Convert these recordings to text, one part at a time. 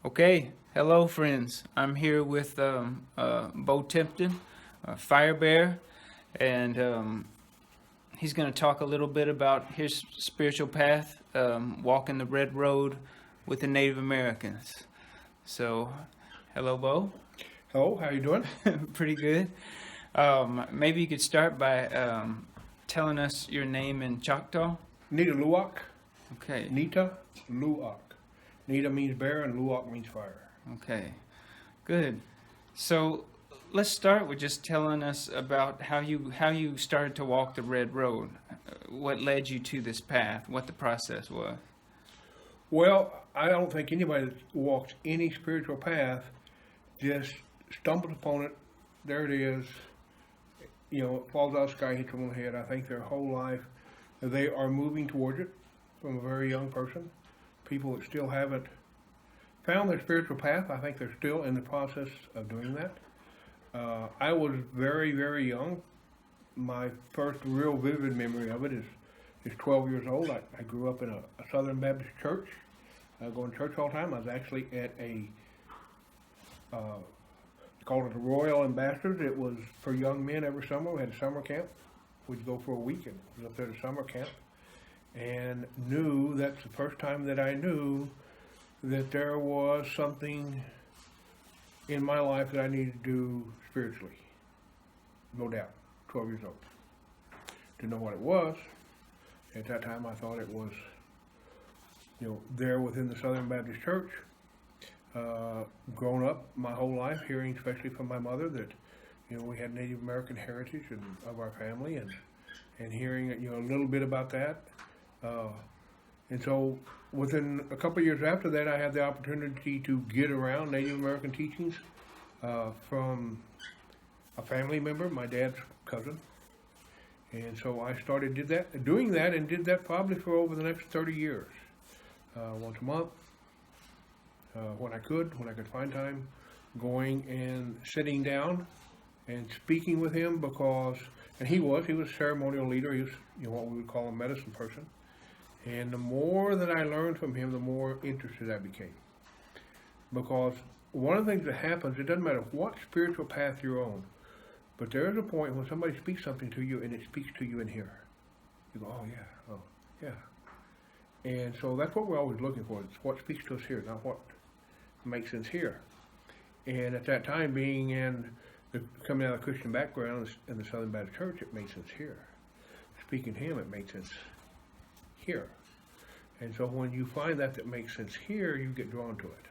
Okay, hello friends. I'm here with Bo Tipton, Fire Bear, and he's going to talk a little bit about his spiritual path, walking the red road with the Native Americans. So, hello, Bo. Hello, how you doing? Pretty good. Maybe you could start by telling us your name in Choctaw. Nita Luwak. Okay. Nita Luwak. Nita means bear and Luwak means fire. Okay, good. So let's start with just telling us about how you started to walk the red road. What led you to this path? What the process was? Well, I don't think anybody that walks any spiritual path just stumbles upon it. There it is. You know, it falls out of the sky, hits them on the head. I think their whole life they are moving towards it from a very young person. People that still haven't found their spiritual path, I think they're still in the process of doing that. I was very, very young. My first real vivid memory of it is 12 years old. I grew up in a Southern Baptist church, going to church all the time. I was actually at a, called it the Royal Ambassadors. It was for young men every summer. We had a summer camp. We'd go for a weekend. I was up there at a summer camp and knew that's the first time that I knew that there was something in my life that I needed to do spiritually. No doubt. 12 years old. Didn't know what it was. At that time I thought it was, there within the Southern Baptist Church. Grown up my whole life hearing, especially from my mother, that, we had Native American heritage of our family and hearing, a little bit about that. And so within a couple of years after that, I had the opportunity to get around Native American teachings from a family member, my dad's cousin. And so I started doing that and did that probably for over the next 30 years. Once a month, when I could find time, going and sitting down and speaking with him and he was a ceremonial leader. He was, what we would call a medicine person. And the more that I learned from him, the more interested I became. Because one of the things that happens, it doesn't matter what spiritual path you're on, but there is a point when somebody speaks something to you and it speaks to you in here. You go, oh yeah. And so that's what we're always looking for. It's what speaks to us here, not what makes sense here. And at that time, coming out of the Christian background in the Southern Baptist Church, it made sense here. Speaking to him, it made sense here. And so when you find that makes sense here, you get drawn to it.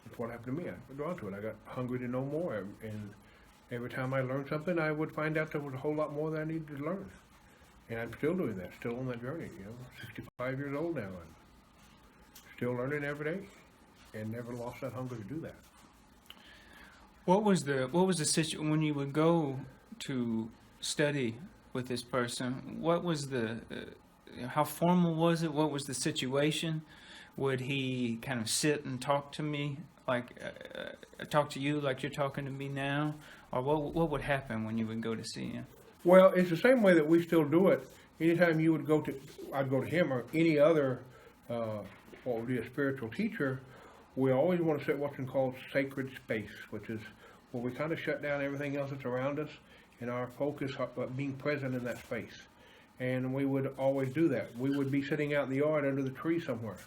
That's what happened to me. I got drawn to it. I got hungry to know more. And every time I learned something, I would find out there was a whole lot more that I needed to learn. And I'm still doing that, still on that journey. 65 years old now, and still learning every day, and never lost that hunger to do that. What was the situation when you would go to study with this person? What was how formal was it? What was the situation? Would he kind of sit and talk to me talk to you like you're talking to me now? Or what would happen when you would go to see him? Well, it's the same way that we still do it. Anytime I'd go to him or any other, what would be a spiritual teacher, we always want to set what's called sacred space, which is where we kind of shut down everything else that's around us and our focus being present in that space. And we would always do that. We would be sitting out in the yard under the tree somewhere.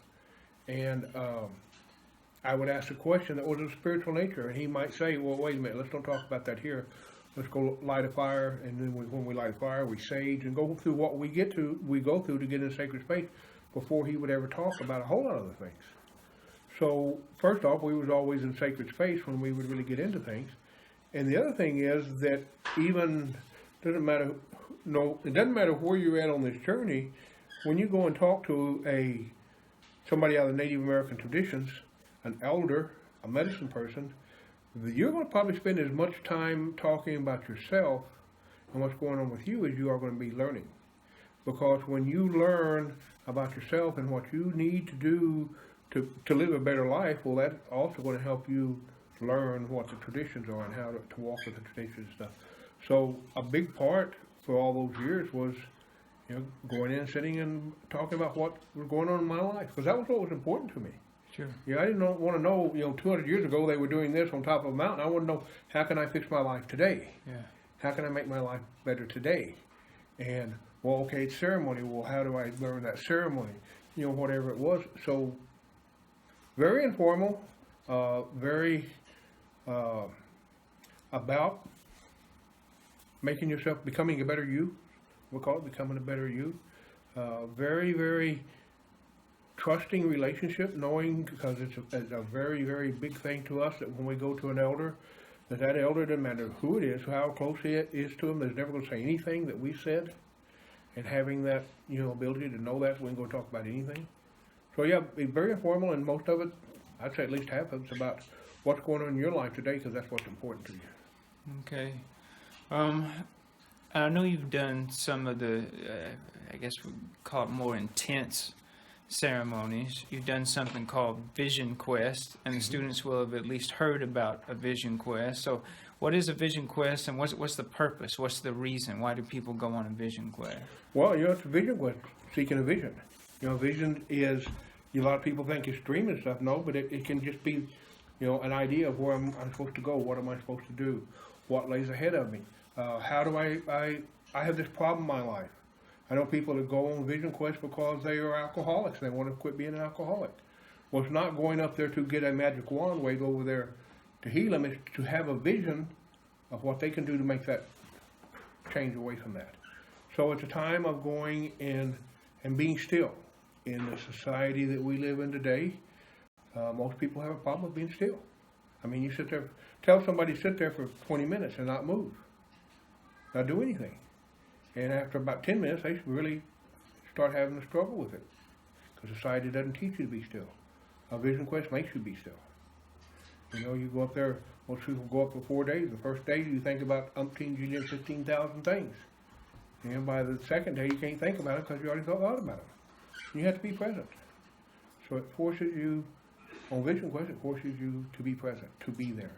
And I would ask a question that was of spiritual nature. And he might say, well, wait a minute, let's don't talk about that here. Let's go light a fire. And then when we light a fire, we sage and go through what we go through to get in a sacred space before he would ever talk about a whole lot of other things. So first off, we was always in sacred space when we would really get into things. And the other thing is that it doesn't matter where you're at on this journey, when you go and talk to somebody out of the Native American traditions, an elder, a medicine person, you're going to probably spend as much time talking about yourself and what's going on with you as you are going to be learning. Because when you learn about yourself and what you need to do to live a better life, well, that's also going to help you learn what the traditions are and how to walk with the traditions and stuff. So a big part for all those years was, going in, sitting and talking about what was going on in my life, because that was what was important to me. Sure. You know, I didn't want to know, 200 years ago they were doing this on top of a mountain. I want to know, how can I fix my life today? Yeah. How can I make my life better today? And, well, okay, it's ceremony. Well, how do I learn that ceremony? Whatever it was. So, very informal, very about making yourself, becoming a better you. We'll call it becoming a better you. Very, very trusting relationship, knowing, because it's a very, very big thing to us, that when we go to an elder, that elder, doesn't matter who it is, how close he is to him, there's never going to say anything that we said. And having that, ability to know that, we can go talk about anything. So yeah, be very informal, and most of it, I'd say at least half of it's about what's going on in your life today, because that's what's important to you. Okay. I know you've done some of the, I guess we call it more intense ceremonies. You've done something called Vision Quest, and the students will have at least heard about a Vision Quest. So what is a Vision Quest, and what's the purpose? What's the reason? Why do people go on a Vision Quest? Well, it's a vision quest, seeking a vision. Vision is, a lot of people think it's dream and stuff. No, but it can just be, an idea of where I'm supposed to go. What am I supposed to do? What lays ahead of me? How do I have this problem in my life. I know people that go on Vision Quest because they are alcoholics. They want to quit being an alcoholic. Well, it's not going up there to get a magic wand wave over there to heal them. It's to have a vision of what they can do to make that change away from that. So it's a time of going in and being still. In the society that we live in today, most people have a problem with being still. I mean, you sit there, tell somebody to sit there for 20 minutes and not move, not do anything. And after about 10 minutes, they really start having a struggle with it, because society doesn't teach you to be still. A Vision Quest makes you be still. You go up there, most people go up for 4 days. The first day you think about umpteen, jillion, 15,000 things. And by the second day you can't think about it because you already thought about them. You have to be present. So it forces you, on Vision Quest, it forces you to be present, to be there,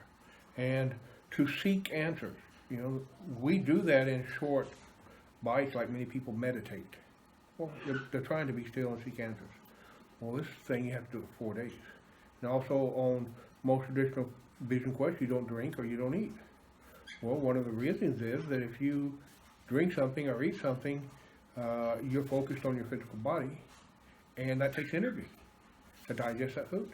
and to seek answers. We do that in short bites, like many people meditate. Well, they're trying to be still and seek answers. Well, this thing you have to do it 4 days. And also on most traditional Vision Quests, you don't drink or you don't eat. Well, one of the reasons is that if you drink something or eat something, you're focused on your physical body, and that takes energy to digest that food.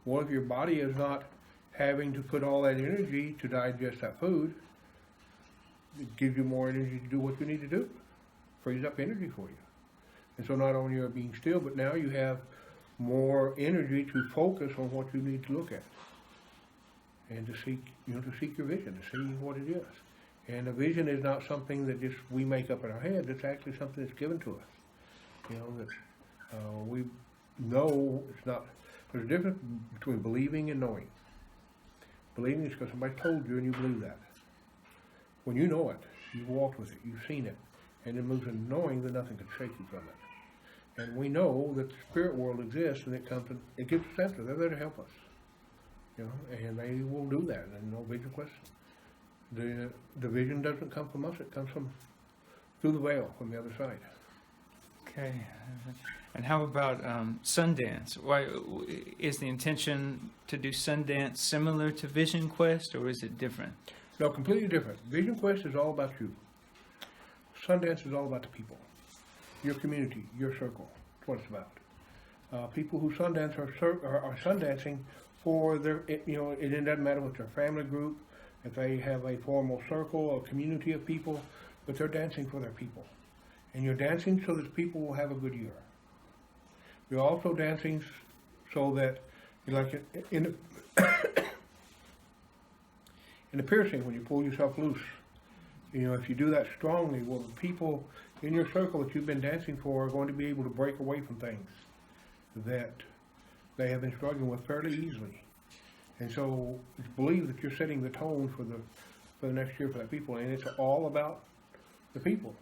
Well, if your body is not having to put all that energy to digest that food, it gives you more energy to do what you need to do. Frees up energy for you. And so not only are you being still, but now you have more energy to focus on what you need to look at. And to seek your vision, to see what it is. And a vision is not something that just we make up in our head. It's actually something that's given to us. That we know it's not. There's a difference between believing and knowing. Believing is because somebody told you and you believe that. When you know it, you've walked with it, you've seen it, and it moves into knowing that nothing can shake you from it. And we know that the spirit world exists, and it comes and it gives us answers. They're there to help us, and they will do that. And no Vision Quest, the vision doesn't come from us; it comes from through the veil from the other side. Okay. And how about Sundance? Why is the intention to do Sundance similar to Vision Quest, or is it different? No, completely different. Vision Quest is all about you. Sundance is all about the people, your community, your circle. That's what it's about. People who Sundance are Sundancing for their, it doesn't matter what their family group, if they have a formal circle, a community of people, but they're dancing for their people. And you're dancing so that people will have a good year. You're also dancing so that, like in the piercing, when you pull yourself loose, if you do that strongly, well, the people in your circle that you've been dancing for are going to be able to break away from things that they have been struggling with fairly easily. And so believe that you're setting the tone for the next year for that people, and it's all about the people.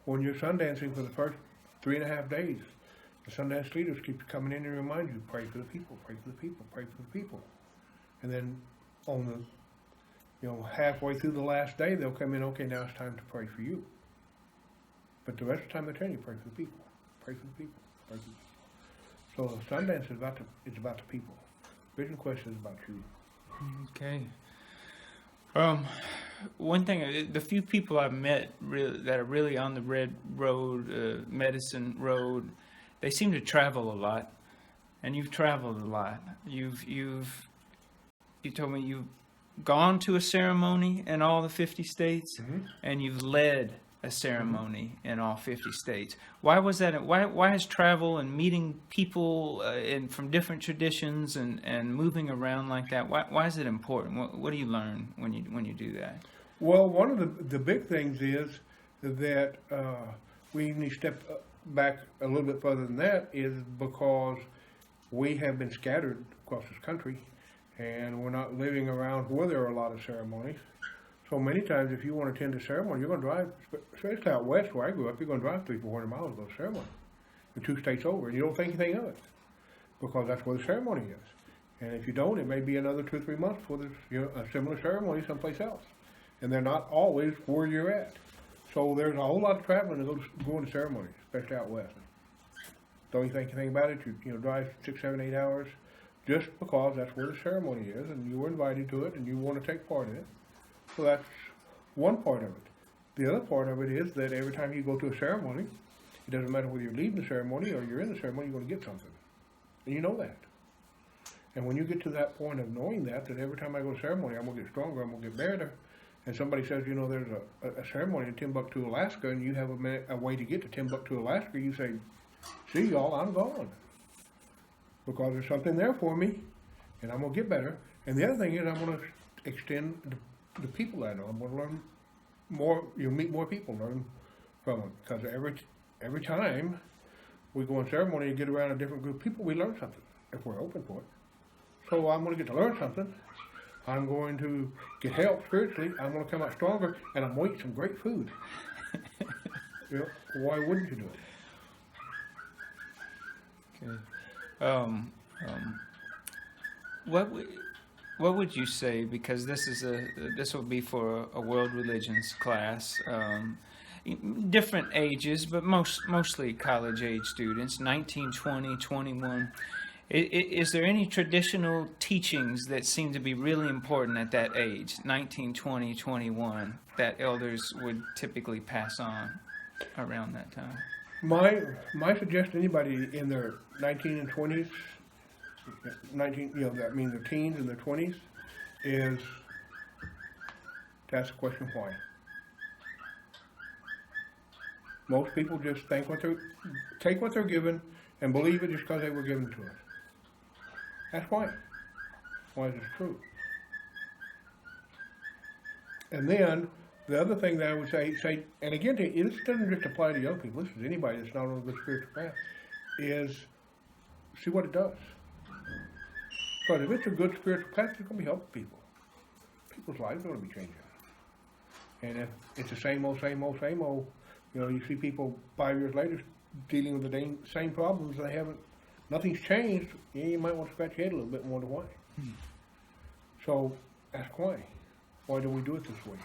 When you're Sundancing for the first 3.5 days, the Sundance leaders keep coming in and remind you, pray for the people, pray for the people, pray for the people. And then on the halfway through the last day, they'll come in, okay, now it's time to pray for you. But the rest of the time they're telling you, pray for the people, pray for the people, pray for the people. So Sundance is about the people. Vision Quest is about you. Okay. One thing, the few people I've met that are really on the Red Road, Medicine Road, they seem to travel a lot, and you've traveled a lot. You told me you've gone to a ceremony in all the 50 states, and you've led a ceremony in all 50 states. Why was that? Why is travel and meeting people from different traditions and moving around like that? Why is it important? What do you learn when you do that? Well, one of the big things is that we need to step back a little bit further than that, is because we have been scattered across this country, and we're not living around where there are a lot of ceremonies. So many times, if you want to attend a ceremony, you're going to drive, especially out west where I grew up, you're going to drive 300-400 miles to go to a ceremony, the 2 states over, and you don't think anything of it, because that's where the ceremony is. And if you don't, it may be another 2 or 3 months before there's a similar ceremony someplace else, and they're not always where you're at. So there's a whole lot of traveling to go to ceremonies, especially out west. Don't you think anything about it? You drive 6, 7, 8 hours just because that's where the ceremony is, and you were invited to it, and you want to take part in it. So that's one part of it. The other part of it is that every time you go to a ceremony, it doesn't matter whether you're leading the ceremony or you're in the ceremony, you're going to get something. And you know that. And when you get to that point of knowing that every time I go to ceremony, I'm going to get stronger, I'm going to get better, and somebody says, there's a ceremony in Timbuktu, Alaska, and you have a way to get to Timbuktu, Alaska, you say, see y'all, I'm gone. Because there's something there for me, and I'm going to get better. And the other thing is I'm going to extend the people I know. I'm going to learn more, meet more people, learn from them. Because every time we go in ceremony and get around a different group of people, we learn something, if we're open for it. So I'm going to get to learn something. I'm going to get help spiritually. I'm going to come out stronger, and I'm going to eat some great food. Why wouldn't you do it? Okay. What would you say? Because this will be for a world religions class. Different ages, but mostly college age students, 19, 20, 21. Is there any traditional teachings that seem to be really important at that age, 19, 20, 21, that elders would typically pass on around that time? My suggestion to anybody in their 19 and 20s, that means their teens and their 20s, is to ask the question why. Most people just take what they're given and believe it just because they were given to it. That's why. Why is it true? And then the other thing that I would say, and again, this doesn't just apply to young people. This is anybody that's not on a good spiritual path. Is see what it does. Because if it's a good spiritual path, it's going to be helping people. People's lives are going to be changing. And if it's the same old, you see people 5 years later dealing with the same problems. Nothing's changed. You might want to scratch your head a little bit and wonder why. So ask why. Why do we do it this way?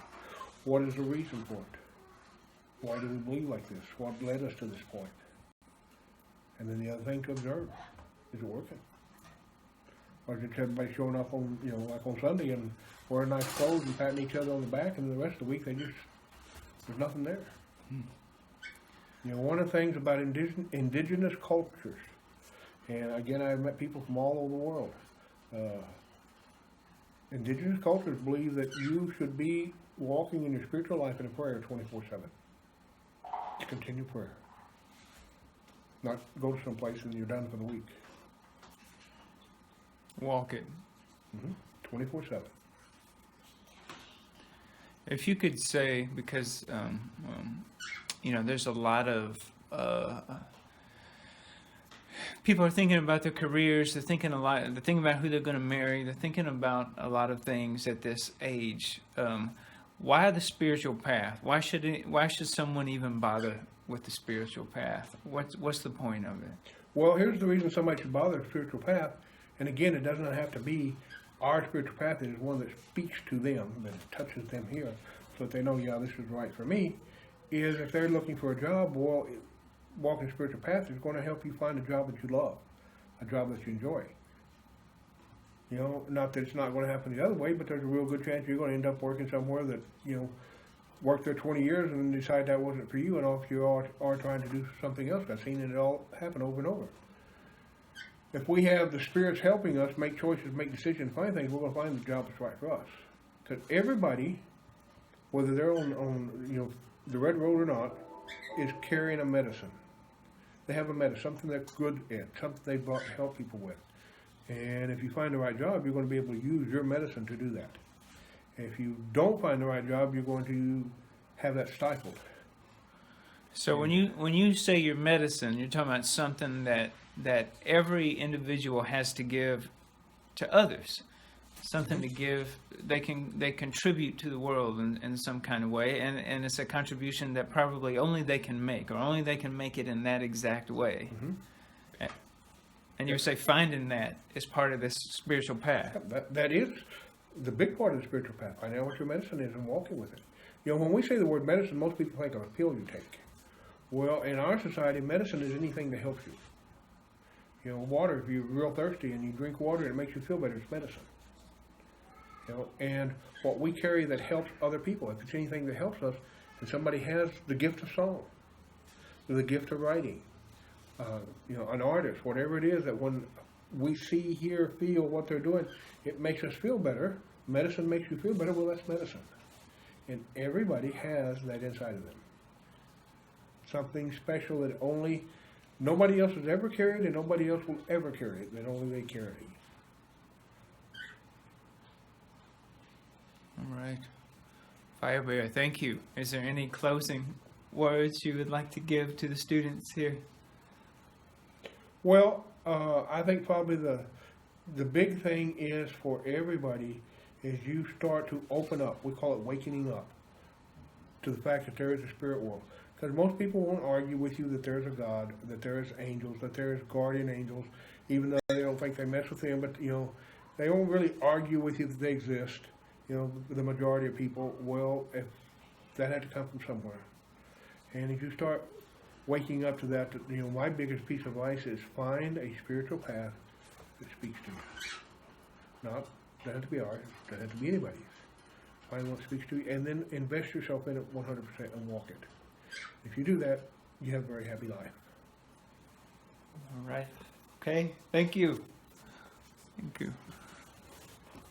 What is the reason for it? Why do we believe like this? What led us to this point? And then the other thing to observe, is it working? Or is it everybody showing up on, like on Sunday and wearing nice clothes and patting each other on the back, and the rest of the week there's nothing there. One of the things about indigenous cultures, and again, I've met people from all over the world. Indigenous cultures believe that you should be walking in your spiritual life in a prayer 24/7. Continue prayer. Not go to some place and you're done for the week. Walk it. 24/7. If you could say, because there's a lot of people are thinking about their careers. They're thinking about who they're going to marry. They're thinking about a lot of things at this age. Why the spiritual path? Why should someone even bother with the spiritual path? What's the point of it? Well, here's the reason somebody should bother the spiritual path. And again, it doesn't have to be our spiritual path. It is one that speaks to them, that touches them here, so that they know, this is right for me. Is if they're looking for a job, walking the spiritual path is going to help you find a job that you love. a job that you enjoy. You know, not that it's not going to happen the other way, but there's a real good chance you're going to end up working somewhere that, you know, worked there 20 years and then decide that wasn't for you, and off you are trying to do something else. I've seen it all happen over and over. If we have the spirits helping us make choices, make decisions, find things, we're going to find the job that's right for us. Because everybody, whether they're on you know, the red road or not, is carrying a medicine. They have a medicine, something they're good at, something they brought to help people with. And if you find the right job, you're going to be able to use your medicine to do that. If you don't find the right job, you're going to have that stifled. So when you say your medicine, you're talking about something that every individual has to give to others, something to give. They contribute to the world in some kind of way, and it's a contribution that probably only they can make, or only they can make it in that exact way. Mm-hmm. And you say finding that is part of this spiritual path. That is the big part of the spiritual path. Finding out what your medicine is and walking with it. You know, when we say the word medicine, most people think of a pill you take. Well, in our society, medicine is anything that helps you. You know, water, if you're real thirsty and you drink water and it makes you feel better, it's medicine. You know, and what we carry that helps other people, if it's anything that helps us, and somebody has the gift of song, the gift of writing, you know, an artist, whatever it is, that when we see, hear, feel what they're doing, it makes us feel better. Medicine makes you feel better. Well, that's medicine. And everybody has that inside of them. Something special that only nobody else has ever carried, and nobody else will ever carry it, that only they carry. All right. Firebear, thank you. Is there any closing words you would like to give to the students here? Well, I think probably the big thing is for everybody is you start to open up. We call it wakening up to the fact that there is a spirit world. Because most people won't argue with you that there's a God, that there's angels, that there's guardian angels, even though they don't think they mess with them. But, you know, they won't really argue with you that they exist. You know, the majority of people, well, if that had to come from somewhere. And if you start waking up to that, you know, my biggest piece of advice is find a spiritual path that speaks to you. Not, doesn't have to be ours, doesn't have to be anybody's. Find one that speaks to you, and then invest yourself in it 100% and walk it. If you do that, you have a very happy life. All right. Okay. Thank you. Thank you.